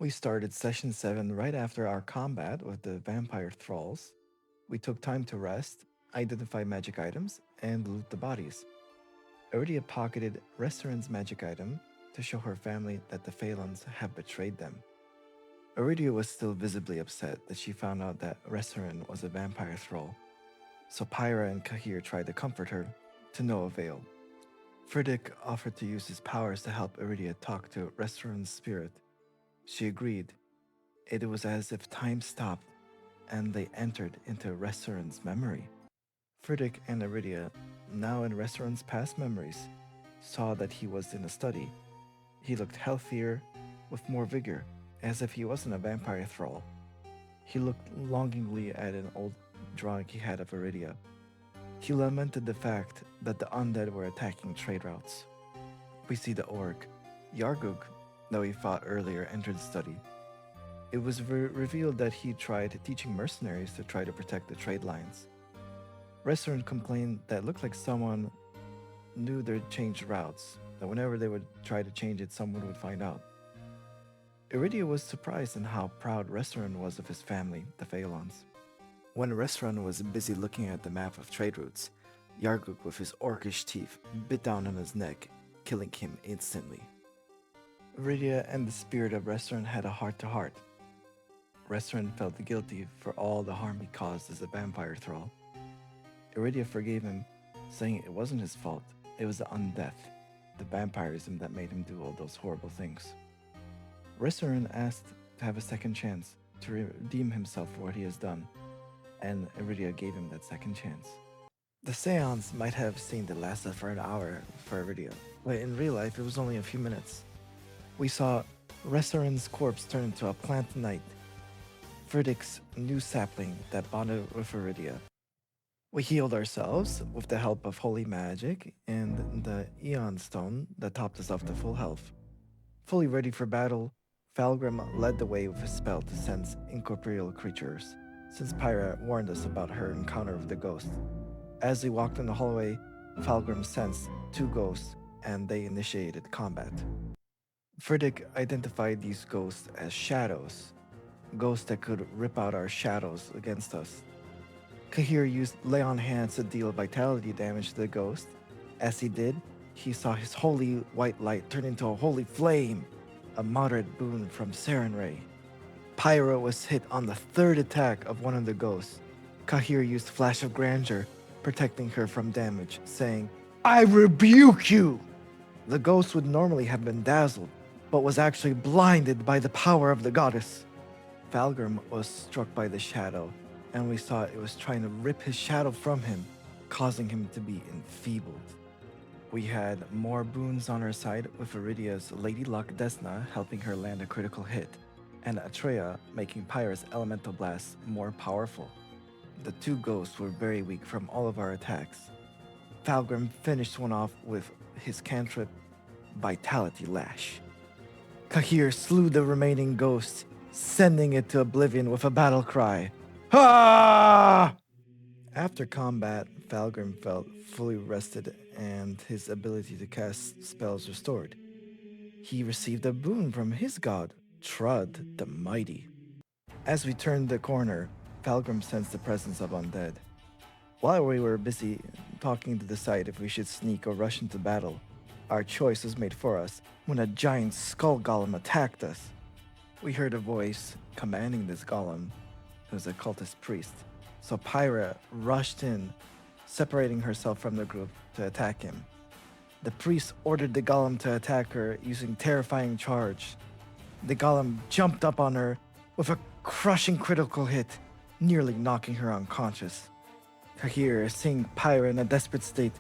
We started session 7 right after our combat with the vampire thralls. We took time to rest, identify magic items, and loot the bodies. Iridia pocketed Restaurant's magic item to show her family that the Phalons have betrayed them. Iridia was still visibly upset that she found out that Restaurant was a vampire thrall, so Pyra and Kahir tried to comfort her, to no avail. Friedrich offered to use his powers to help Iridia talk to Restaurant's spirit. She agreed. It was as if time stopped and they entered into Restaurant's memory. Friedrich and Iridia, now in Restaurant's past memories, saw that he was in a study. He looked healthier, with more vigor, as if he wasn't a vampire thrall. He looked longingly at an old drawing he had of Iridia. He lamented the fact that the undead were attacking trade routes. We see the orc, Yargug, that we fought earlier, entered the study. It was revealed that he tried teaching mercenaries to try to protect the trade lines. Restaurant complained that it looked like someone knew they'd changed routes, that whenever they would try to change it, someone would find out. Iridia was surprised in how proud Restaurant was of his family, the Phalons. When Restaurant was busy looking at the map of trade routes, Yarguk, with his orcish teeth, bit down on his neck, killing him instantly. Iridia and the spirit of Restaurant had a heart-to-heart. Restaurant felt guilty for all the harm he caused as a vampire thrall. Iridia forgave him, saying it wasn't his fault, it was the undeath, the vampirism that made him do all those horrible things. Restaurant asked to have a second chance to redeem himself for what he has done, and Iridia gave him that second chance. The seance might have seemed to last for an hour for Iridia, but in real life it was only a few minutes. We saw Restaurant's corpse turn into a plant knight, Friedrich's new sapling that bonded with Iridia. We healed ourselves with the help of holy magic and the Eon Stone that topped us off to full health. Fully ready for battle, Falgrim led the way with his spell to sense incorporeal creatures, since Pyra warned us about her encounter with the ghost. As we walked in the hallway, Falgrim sensed two ghosts and they initiated combat. Friedrich identified these ghosts as shadows, ghosts that could rip out our shadows against us. Kahir used lay on hands to deal vitality damage to the ghost. As he did, he saw his holy white light turn into a holy flame, a moderate boon from Sarenrae. Pyra was hit on the third attack of one of the ghosts. Kahir used Flash of Grandeur, protecting her from damage, saying, "I rebuke you!" The ghost would normally have been dazzled, but was actually blinded by the power of the goddess. Falgrim was struck by the shadow, and we saw it was trying to rip his shadow from him, causing him to be enfeebled. We had more boons on our side, with Iridia's Lady Luck Desna helping her land a critical hit, and Atreya making Pyra's elemental blasts more powerful. The two ghosts were very weak from all of our attacks. Falgrim finished one off with his cantrip, Vitality Lash. Kahir slew the remaining ghost, sending it to oblivion with a battle cry. Ah! After combat, Falgrim felt fully rested and his ability to cast spells restored. He received a boon from his god, Trud the Mighty. As we turned the corner, Falgrim sensed the presence of undead. While we were busy talking to decide if we should sneak or rush into battle, our choice was made for us when a giant skull golem attacked us. We heard a voice commanding this golem. It was a cultist priest. So Pyra rushed in, separating herself from the group to attack him. The priest ordered the golem to attack her using terrifying charge. The golem jumped up on her with a crushing critical hit, nearly knocking her unconscious. Kahir, seeing Pyra in a desperate state,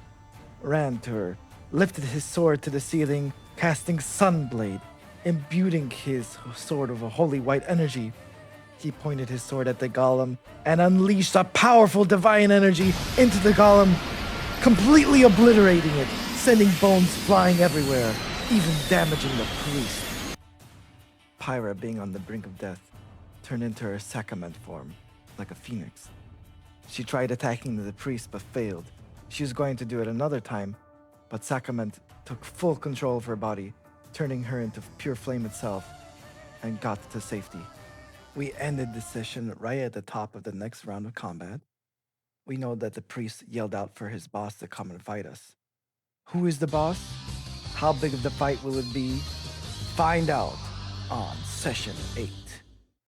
ran to her, lifted his sword to the ceiling, casting Sunblade, imbuing his sword with a holy white energy. He pointed his sword at the golem and unleashed a powerful divine energy into the golem, completely obliterating it, sending bones flying everywhere, even damaging the priest. Pyra, being on the brink of death, turned into her sacrament form, like a phoenix. She tried attacking the priest but failed. She was going to do it another time, but Sacrament took full control of her body, turning her into pure flame itself. and got to safety. We ended the session right at the top of the next round of combat. We know that the priest yelled out for his boss to come and fight us. Who is the boss? How big of the fight will it be? Find out on session 8.